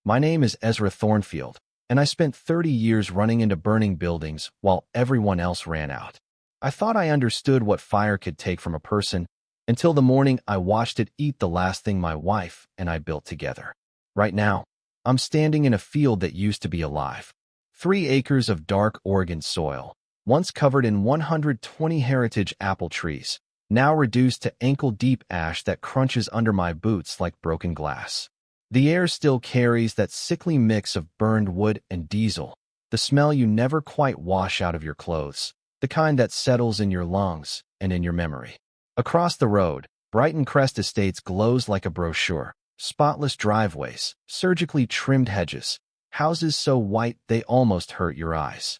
My name is Ezra Thornfield, and I spent 30 years running into burning buildings while everyone else ran out. I thought I understood what fire could take from a person until the morning I watched it eat the last thing my wife and I built together. Right now, I'm standing in a field that used to be alive. 3 acres of dark Oregon soil, once covered in 120 heritage apple trees, now reduced to ankle-deep ash that crunches under my boots like broken glass. The air still carries that sickly mix of burned wood and diesel, the smell you never quite wash out of your clothes, the kind that settles in your lungs and in your memory. Across the road, Brighton Crest Estates glows like a brochure. Spotless driveways, surgically trimmed hedges, houses so white they almost hurt your eyes.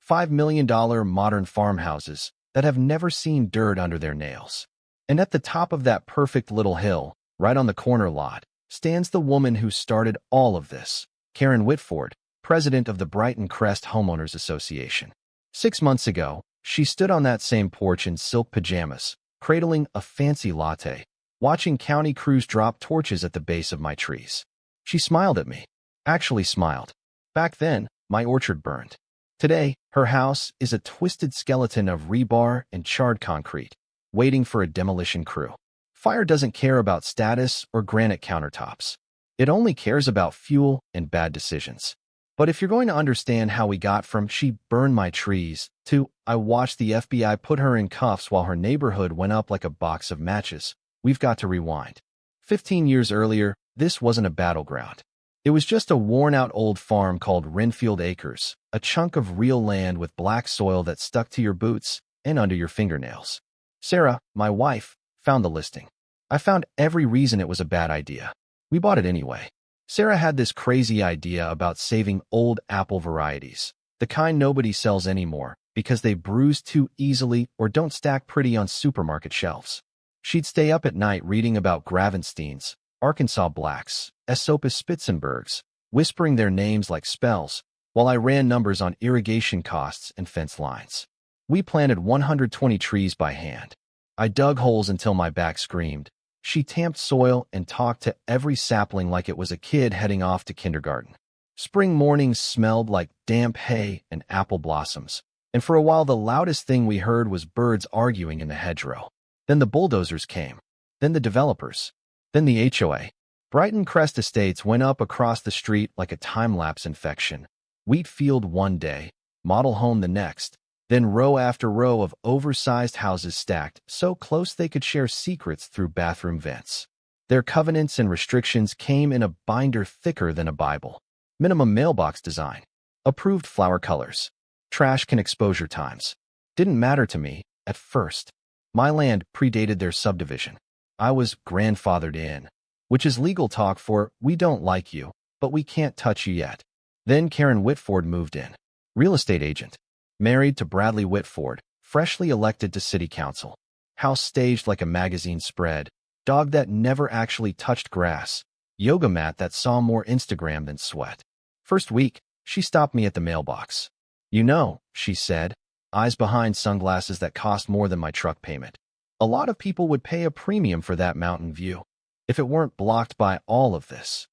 $5 million modern farmhouses that have never seen dirt under their nails. And at the top of that perfect little hill, right on the corner lot, stands the woman who started all of this, Karen Whitford, president of the Brighton Crest Homeowners Association. 6 months ago, she stood on that same porch in silk pajamas, cradling a fancy latte, watching county crews drop torches at the base of my trees. She smiled at me. Actually smiled. Back then, my orchard burned. Today, her house is a twisted skeleton of rebar and charred concrete, waiting for a demolition crew. Fire doesn't care about status or granite countertops. It only cares about fuel and bad decisions. But if you're going to understand how we got from "she burned my trees" to "I watched the FBI put her in cuffs while her neighborhood went up like a box of matches," we've got to rewind. 15 years earlier, this wasn't a battleground. It was just a worn-out old farm called Renfield Acres, a chunk of real land with black soil that stuck to your boots and under your fingernails. Sarah, my wife, found the listing. I found every reason it was a bad idea. We bought it anyway. Sarah had this crazy idea about saving old apple varieties, the kind nobody sells anymore because they bruise too easily or don't stack pretty on supermarket shelves. She'd stay up at night reading about Gravensteins, Arkansas Blacks, Esopus Spitzenbergs, whispering their names like spells, while I ran numbers on irrigation costs and fence lines. We planted 120 trees by hand. I dug holes until my back screamed. She tamped soil and talked to every sapling like it was a kid heading off to kindergarten. Spring mornings smelled like damp hay and apple blossoms, and for a while the loudest thing we heard was birds arguing in the hedgerow. Then the bulldozers came. Then the developers. Then the HOA. Brighton Crest Estates went up across the street like a time-lapse infection. Wheat field one day, model home the next, then row after row of oversized houses stacked so close they could share secrets through bathroom vents. Their covenants and restrictions came in a binder thicker than a Bible. Minimum mailbox design. Approved flower colors. Trash can exposure times. Didn't matter to me at first. My land predated their subdivision. I was grandfathered in, which is legal talk for "we don't like you, but we can't touch you yet." Then Karen Whitford moved in. Real estate agent. Married to Bradley Whitford, freshly elected to city council. House staged like a magazine spread. Dog that never actually touched grass. Yoga mat that saw more Instagram than sweat. First week, she stopped me at the mailbox. "You know," she said, eyes behind sunglasses that cost more than my truck payment, "a lot of people would pay a premium for that mountain view if it weren't blocked by all of this."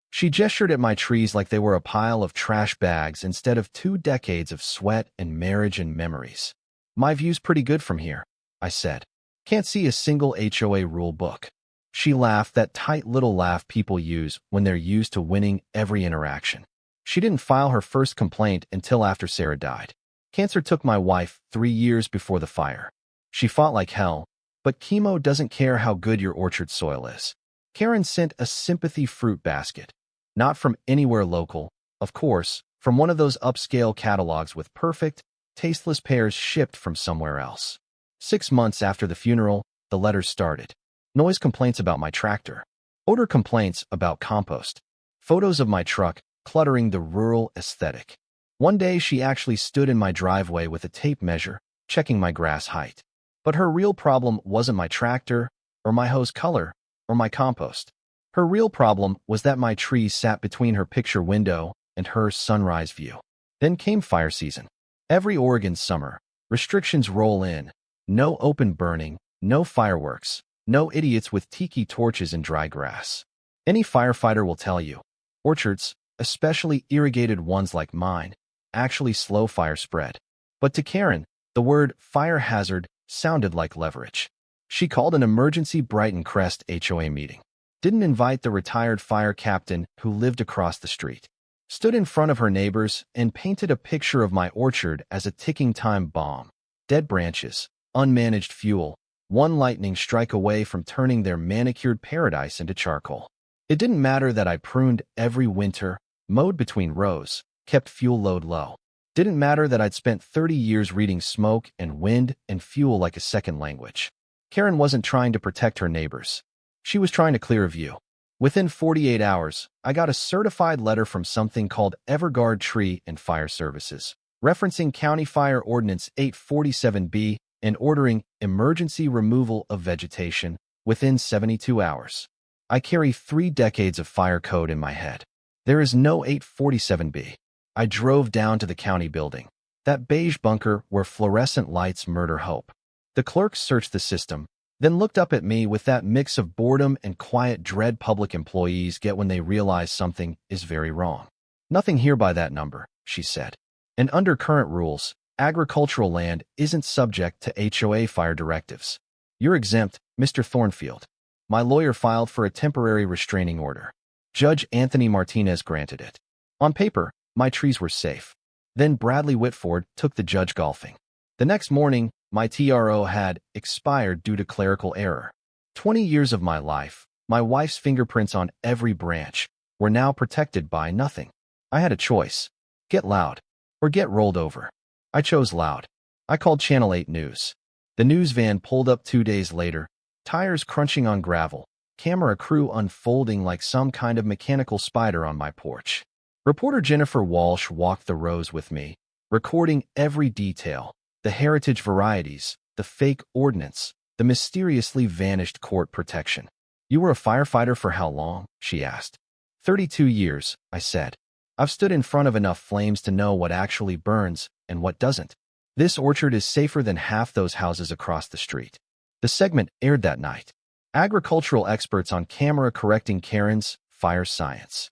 She gestured at my trees like they were a pile of trash bags instead of 2 decades of sweat and marriage and memories. "My view's pretty good from here," I said. "Can't see a single HOA rule book." She laughed, that tight little laugh people use when they're used to winning every interaction. She didn't file her first complaint until after Sarah died. Cancer took my wife 3 years before the fire. She fought like hell, but chemo doesn't care how good your orchard soil is. Karen sent a sympathy fruit basket. Not from anywhere local, of course, from one of those upscale catalogs with perfect, tasteless pears shipped from somewhere else. 6 months after the funeral, the letters started. Noise complaints about my tractor. Odor complaints about compost. Photos of my truck cluttering the rural aesthetic. One day she actually stood in my driveway with a tape measure, checking my grass height. But her real problem wasn't my tractor, or my hose color, or my compost. Her real problem was that my trees sat between her picture window and her sunrise view. Then came fire season. Every Oregon summer, restrictions roll in. No open burning, no fireworks, no idiots with tiki torches and dry grass. Any firefighter will tell you, orchards, especially irrigated ones like mine, actually slow fire spread. But to Karen, the word fire hazard sounded like leverage. She called an emergency Brighton Crest HOA meeting. Didn't invite the retired fire captain who lived across the street. Stood in front of her neighbors and painted a picture of my orchard as a ticking time bomb. Dead branches, unmanaged fuel, one lightning strike away from turning their manicured paradise into charcoal. It didn't matter that I pruned every winter, mowed between rows, kept fuel load low. Didn't matter that I'd spent 30 years reading smoke and wind and fuel like a second language. Karen wasn't trying to protect her neighbors. She was trying to clear a view. Within 48 hours, I got a certified letter from something called Everguard Tree and Fire Services, referencing County Fire Ordinance 847B and ordering emergency removal of vegetation within 72 hours. I carry 3 decades of fire code in my head. There is no 847B. I drove down to the county building, that beige bunker where fluorescent lights murder hope. The clerk searched the system, then looked up at me with that mix of boredom and quiet dread public employees get when they realize something is very wrong. Nothing here by that number, she said. And under current rules, agricultural land isn't subject to HOA fire directives. You're exempt, Mr. Thornfield. My lawyer filed for a temporary restraining order. Judge Anthony Martinez granted it. On paper, my trees were safe. Then Bradley Whitford took the judge golfing. The next morning, my TRO had expired due to clerical error. 20 years of my life, my wife's fingerprints on every branch, were now protected by nothing. I had a choice. Get loud or get rolled over. I chose loud. I called Channel 8 News. The news van pulled up 2 days later, tires crunching on gravel, camera crew unfolding like some kind of mechanical spider on my porch. Reporter Jennifer Walsh walked the rows with me, recording every detail, the heritage varieties, the fake ordinance, the mysteriously vanished court protection. You were a firefighter for how long? She asked. 32 years, I said. I've stood in front of enough flames to know what actually burns and what doesn't. This orchard is safer than half those houses across the street. The segment aired that night. Agricultural experts on camera correcting Karen's fire science.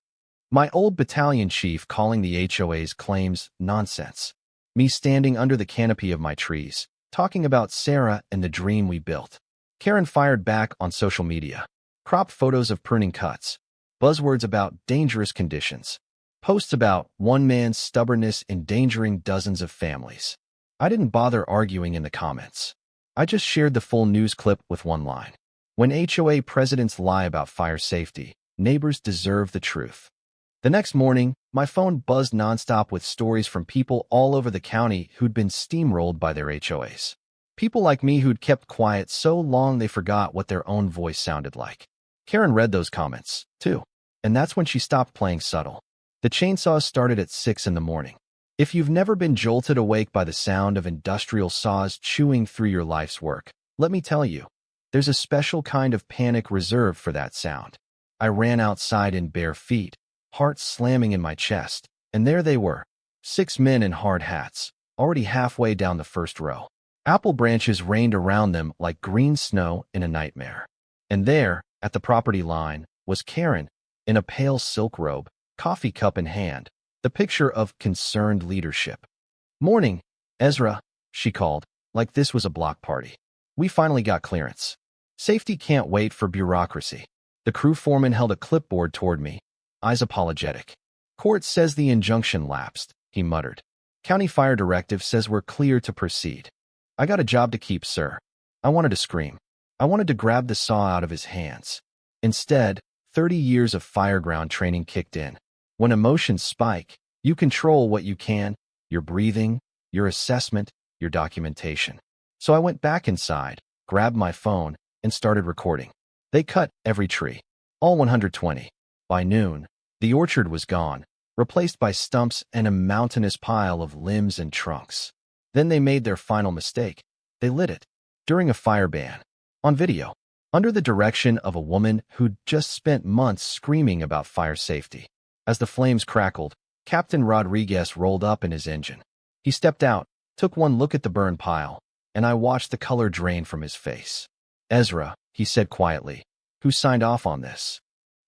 My old battalion chief calling the HOA's claims nonsense. Me standing under the canopy of my trees, talking about Sarah and the dream we built. Karen fired back on social media. Cropped photos of pruning cuts. Buzzwords about dangerous conditions. Posts about one man's stubbornness endangering dozens of families. I didn't bother arguing in the comments. I just shared the full news clip with one line. When HOA presidents lie about fire safety, neighbors deserve the truth. The next morning, my phone buzzed nonstop with stories from people all over the county who'd been steamrolled by their HOAs. People like me who'd kept quiet so long they forgot what their own voice sounded like. Karen read those comments, too. And that's when she stopped playing subtle. The chainsaws started at 6 in the morning. If you've never been jolted awake by the sound of industrial saws chewing through your life's work, let me tell you, there's a special kind of panic reserved for that sound. I ran outside in bare feet, heart slamming in my chest, and there they were, 6 men in hard hats, already halfway down the first row. Apple branches rained around them like green snow in a nightmare. And there, at the property line, was Karen, in a pale silk robe, coffee cup in hand, the picture of concerned leadership. "Morning, Ezra," she called, like this was a block party. "We finally got clearance. Safety can't wait for bureaucracy." The crew foreman held a clipboard toward me, eyes apologetic. "Court says the injunction lapsed," he muttered. "County fire directive says we're clear to proceed." I got a job to keep, sir. I wanted to scream. I wanted to grab the saw out of his hands. Instead, 30 years of fireground training kicked in. When emotions spike, you control what you can, your breathing, your assessment, your documentation. So I went back inside, grabbed my phone, and started recording. They cut every tree, all 120. By noon, the orchard was gone, replaced by stumps and a mountainous pile of limbs and trunks. Then they made their final mistake. They lit it. During a fire ban. On video. Under the direction of a woman who'd just spent months screaming about fire safety. As the flames crackled, Captain Rodriguez rolled up in his engine. He stepped out, took one look at the burn pile, and I watched the color drain from his face. "Ezra," he said quietly, "who signed off on this?"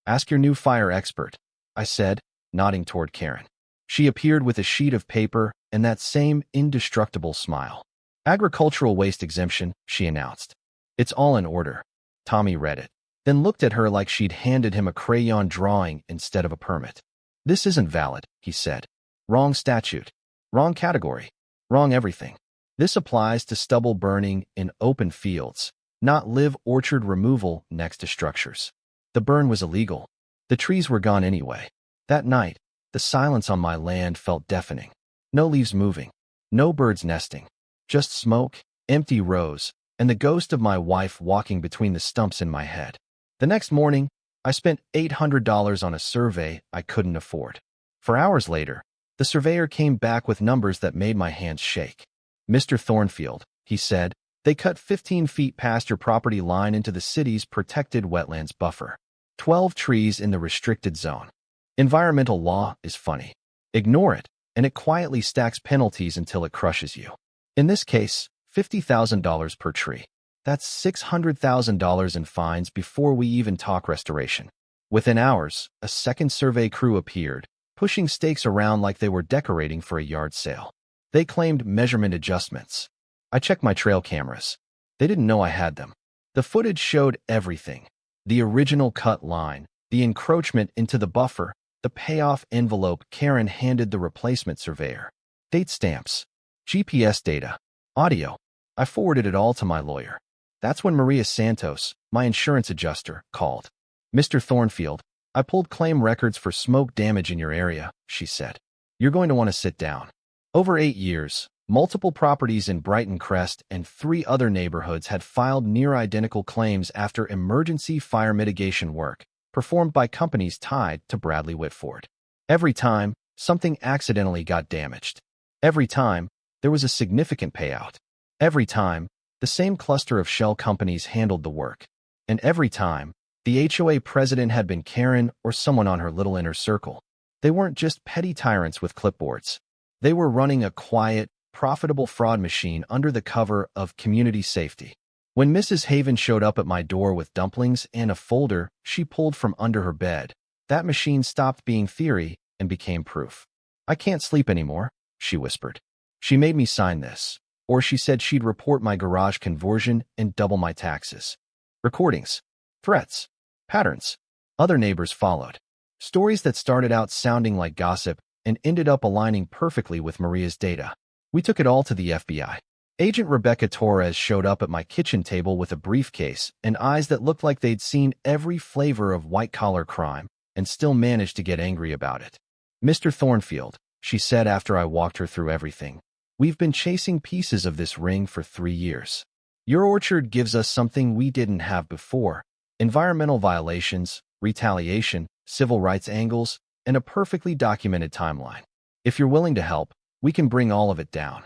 "Ask your new fire expert," I said, nodding toward Karen. She appeared with a sheet of paper and that same indestructible smile. Agricultural waste exemption, she announced. It's all in order. Tommy read it, then looked at her like she'd handed him a crayon drawing instead of a permit. This isn't valid, he said. Wrong statute. Wrong category. Wrong everything. This applies to stubble burning in open fields, not live orchard removal next to structures. The burn was illegal. The trees were gone anyway. That night, the silence on my land felt deafening. No leaves moving. No birds nesting. Just smoke, empty rows, and the ghost of my wife walking between the stumps in my head. The next morning, I spent $800 on a survey I couldn't afford. 4 hours later, the surveyor came back with numbers that made my hands shake. Mr. Thornfield, he said, they cut 15 feet past your property line into the city's protected wetlands buffer. 12 trees in the restricted zone. Environmental law is funny. Ignore it, and it quietly stacks penalties until it crushes you. In this case, $50,000 per tree. That's $600,000 in fines before we even talk restoration. Within hours, a second survey crew appeared, pushing stakes around like they were decorating for a yard sale. They claimed measurement adjustments. I checked my trail cameras. They didn't know I had them. The footage showed everything. The original cut line, the encroachment into the buffer, the payoff envelope Karen handed the replacement surveyor. Date stamps, GPS data, audio. I forwarded it all to my lawyer. That's when Maria Santos, my insurance adjuster, called. Mr. Thornfield, I pulled claim records for smoke damage in your area, she said. You're going to want to sit down. Over 8 years, multiple properties in Brighton Crest and 3 other neighborhoods had filed near-identical claims after emergency fire mitigation work performed by companies tied to Bradley Whitford. Every time, something accidentally got damaged. Every time, there was a significant payout. Every time, the same cluster of shell companies handled the work. And every time, the HOA president had been Karen or someone on her little inner circle. They weren't just petty tyrants with clipboards. They were running a quiet, profitable fraud machine under the cover of community safety. When Mrs. Haven showed up at my door with dumplings and a folder she pulled from under her bed, that machine stopped being theory and became proof. I can't sleep anymore, she whispered. She made me sign this. Or she said she'd report my garage conversion and double my taxes. Recordings, threats, patterns. Other neighbors followed. Stories that started out sounding like gossip and ended up aligning perfectly with Maria's data. We took it all to the FBI. Agent Rebecca Torres showed up at my kitchen table with a briefcase and eyes that looked like they'd seen every flavor of white-collar crime and still managed to get angry about it. Mr. Thornfield, she said after I walked her through everything, we've been chasing pieces of this ring for 3 years. Your orchard gives us something we didn't have before: environmental violations, retaliation, civil rights angles, and a perfectly documented timeline. If you're willing to help, we can bring all of it down.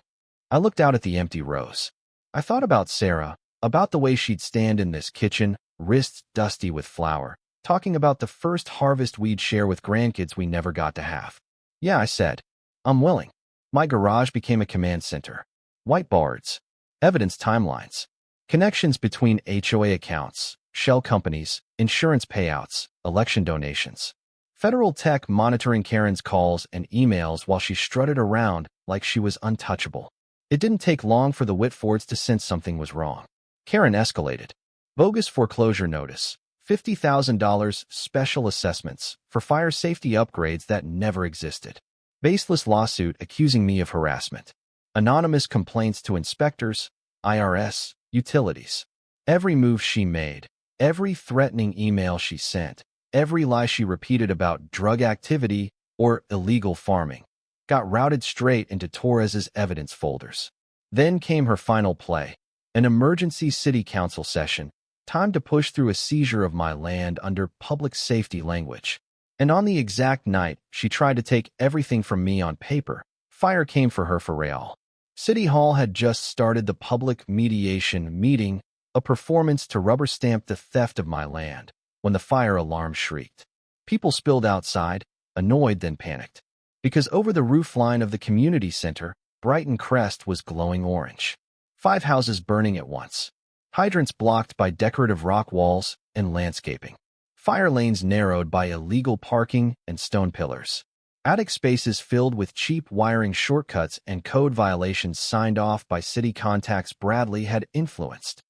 I looked out at the empty rows. I thought about Sarah, about the way she'd stand in this kitchen, wrists dusty with flour, talking about the first harvest we'd share with grandkids we never got to have. Yeah, I said, I'm willing. My garage became a command center. Whiteboards, evidence timelines, connections between HOA accounts, shell companies, insurance payouts, election donations. Federal tech monitoring Karen's calls and emails while she strutted around like she was untouchable. It didn't take long for the Whitfords to sense something was wrong. Karen escalated. Bogus foreclosure notice, $50,000 special assessments for fire safety upgrades that never existed. Baseless lawsuit accusing me of harassment. Anonymous complaints to inspectors, IRS, utilities. Every move she made, every threatening email she sent, every lie she repeated about drug activity or illegal farming got routed straight into Torres's evidence folders. Then came her final play, an emergency city council session, time to push through a seizure of my land under public safety language. And on the exact night she tried to take everything from me on paper, fire came for her for real. City Hall had just started the public mediation meeting, a performance to rubber stamp the theft of my land, when the fire alarm shrieked. People spilled outside, annoyed then panicked. Because over the roofline of the community center, Brighton Crest was glowing orange. 5 houses burning at once. Hydrants blocked by decorative rock walls and landscaping. Fire lanes narrowed by illegal parking and stone pillars. Attic spaces filled with cheap wiring shortcuts and code violations signed off by city contacts Bradley had influenced.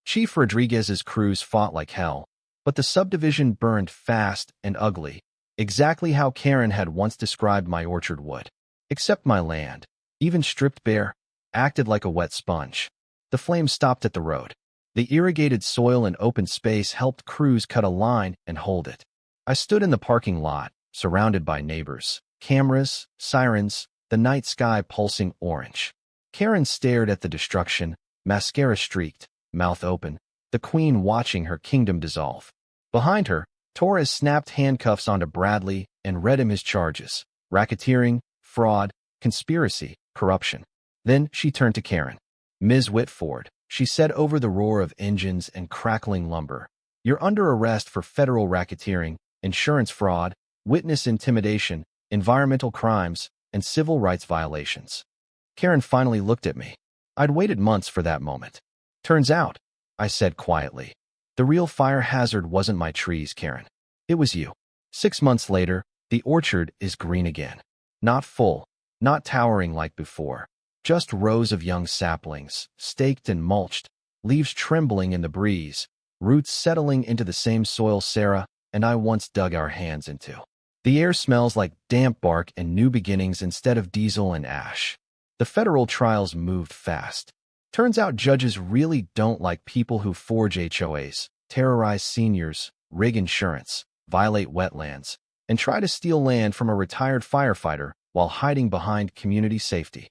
Chief Rodriguez's crews fought like hell, but the subdivision burned fast and ugly, exactly how Karen had once described my orchard would. Except my land, even stripped bare, acted like a wet sponge. The flames stopped at the road. The irrigated soil and open space helped crews cut a line and hold it. I stood in the parking lot, surrounded by neighbors, cameras, sirens, the night sky pulsing orange. Karen stared at the destruction, mascara streaked, mouth open, the queen watching her kingdom dissolve. Behind her, Torres snapped handcuffs onto Bradley and read him his charges: racketeering, fraud, conspiracy, corruption. Then she turned to Karen. "Ms. Whitford," she said over the roar of engines and crackling lumber, "you're under arrest for federal racketeering, insurance fraud, witness intimidation, environmental crimes, and civil rights violations." Karen finally looked at me. I'd waited months for that moment. "Turns out," I said quietly, "the real fire hazard wasn't my trees, Karen. It was you." 6 months later, the orchard is green again. Not full, not towering like before. Just rows of young saplings, staked and mulched, leaves trembling in the breeze, roots settling into the same soil Sarah and I once dug our hands into. The air smells like damp bark and new beginnings instead of diesel and ash. The federal trials moved fast. Turns out judges really don't like people who forge HOAs, terrorize seniors, rig insurance, violate wetlands, and try to steal land from a retired firefighter while hiding behind community safety.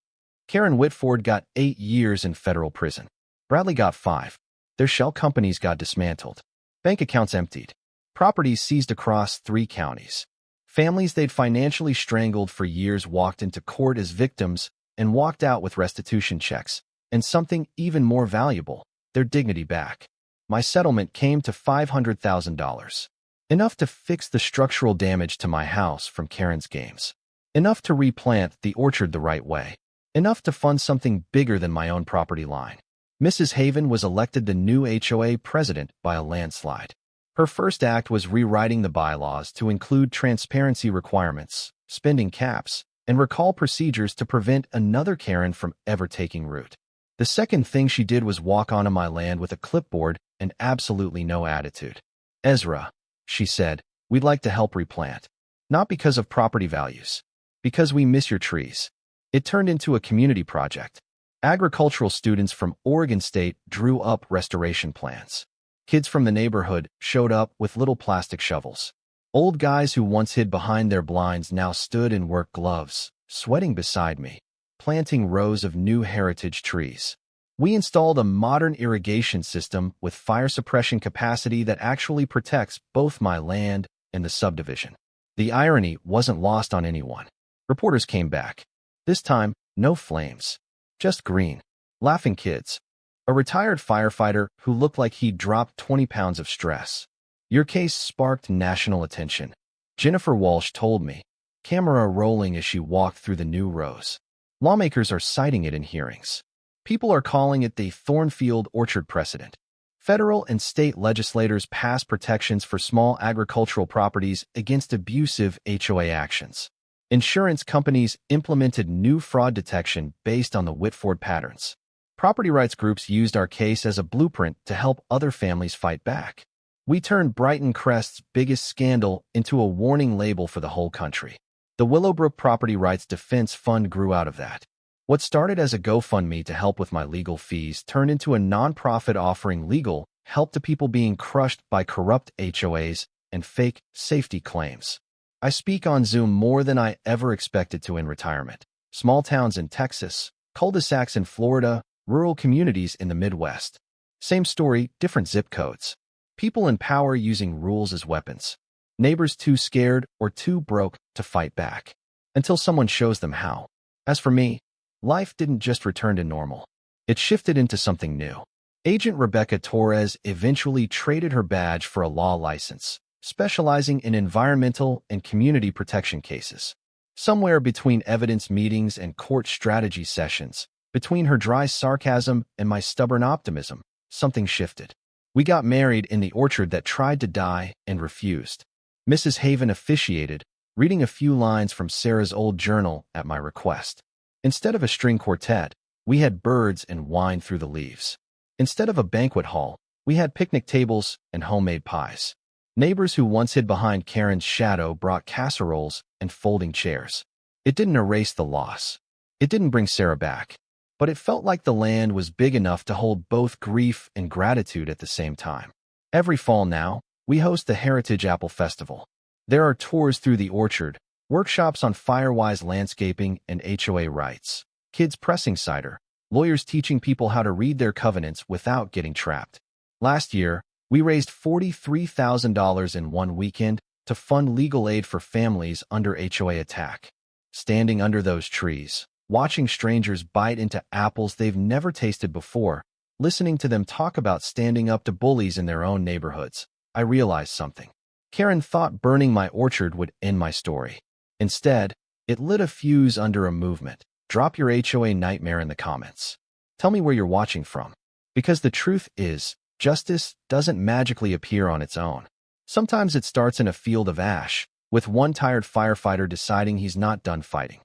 Karen Whitford got 8 years in federal prison. Bradley got 5. Their shell companies got dismantled. Bank accounts emptied. Properties seized across 3 counties. Families they'd financially strangled for years walked into court as victims and walked out with restitution checks, and something even more valuable, their dignity back. My settlement came to $500,000. Enough to fix the structural damage to my house from Karen's games. Enough to replant the orchard the right way. Enough to fund something bigger than my own property line. Mrs. Haven was elected the new HOA president by a landslide. Her first act was rewriting the bylaws to include transparency requirements, spending caps, and recall procedures to prevent another Karen from ever taking root. The second thing she did was walk onto my land with a clipboard and absolutely no attitude. "Ezra," she said, "we'd like to help replant. Not because of property values. Because we miss your trees." It turned into a community project. Agricultural students from Oregon State drew up restoration plans. Kids from the neighborhood showed up with little plastic shovels. Old guys who once hid behind their blinds now stood in work gloves, sweating beside me, planting rows of new heritage trees. We installed a modern irrigation system with fire suppression capacity that actually protects both my land and the subdivision. The irony wasn't lost on anyone. Reporters came back. This time, no flames. Just green. Laughing kids. A retired firefighter who looked like he'd dropped 20 pounds of stress. "Your case sparked national attention," Jennifer Walsh told me, camera rolling as she walked through the new rows. Lawmakers are citing it in hearings. People are calling it the Thornfield Orchard precedent. Federal and state legislators passed protections for small agricultural properties against abusive HOA actions. Insurance companies implemented new fraud detection based on the Whitford patterns. Property rights groups used our case as a blueprint to help other families fight back. We turned Brighton Crest's biggest scandal into a warning label for the whole country. The Willowbrook Property Rights Defense Fund grew out of that. What started as a GoFundMe to help with my legal fees turned into a nonprofit offering legal help to people being crushed by corrupt HOAs and fake safety claims. I speak on Zoom more than I ever expected to in retirement. Small towns in Texas, cul-de-sacs in Florida, rural communities in the Midwest. Same story, different zip codes. People in power using rules as weapons. Neighbors too scared or too broke to fight back. Until someone shows them how. As for me, life didn't just return to normal. It shifted into something new. Agent Rebecca Torres eventually traded her badge for a law license, specializing in environmental and community protection cases. Somewhere between evidence meetings and court strategy sessions, between her dry sarcasm and my stubborn optimism, something shifted. We got married in the orchard that tried to die and refused. Mrs. Haven officiated, reading a few lines from Sarah's old journal at my request. Instead of a string quartet, we had birds and wine through the leaves. Instead of a banquet hall, we had picnic tables and homemade pies. Neighbors who once hid behind Karen's shadow brought casseroles and folding chairs. It didn't erase the loss. It didn't bring Sarah back. But it felt like the land was big enough to hold both grief and gratitude at the same time. Every fall now, we host the Heritage Apple Festival. There are tours through the orchard, workshops on Firewise landscaping and HOA rights, kids pressing cider, lawyers teaching people how to read their covenants without getting trapped. Last year, we raised $43,000 in one weekend to fund legal aid for families under HOA attack. Standing under those trees, watching strangers bite into apples they've never tasted before, listening to them talk about standing up to bullies in their own neighborhoods, I realized something. Karen thought burning my orchard would end my story. Instead, it lit a fuse under a movement. Drop your HOA nightmare in the comments. Tell me where you're watching from. Because the truth is, justice doesn't magically appear on its own. Sometimes it starts in a field of ash, with one tired firefighter deciding he's not done fighting.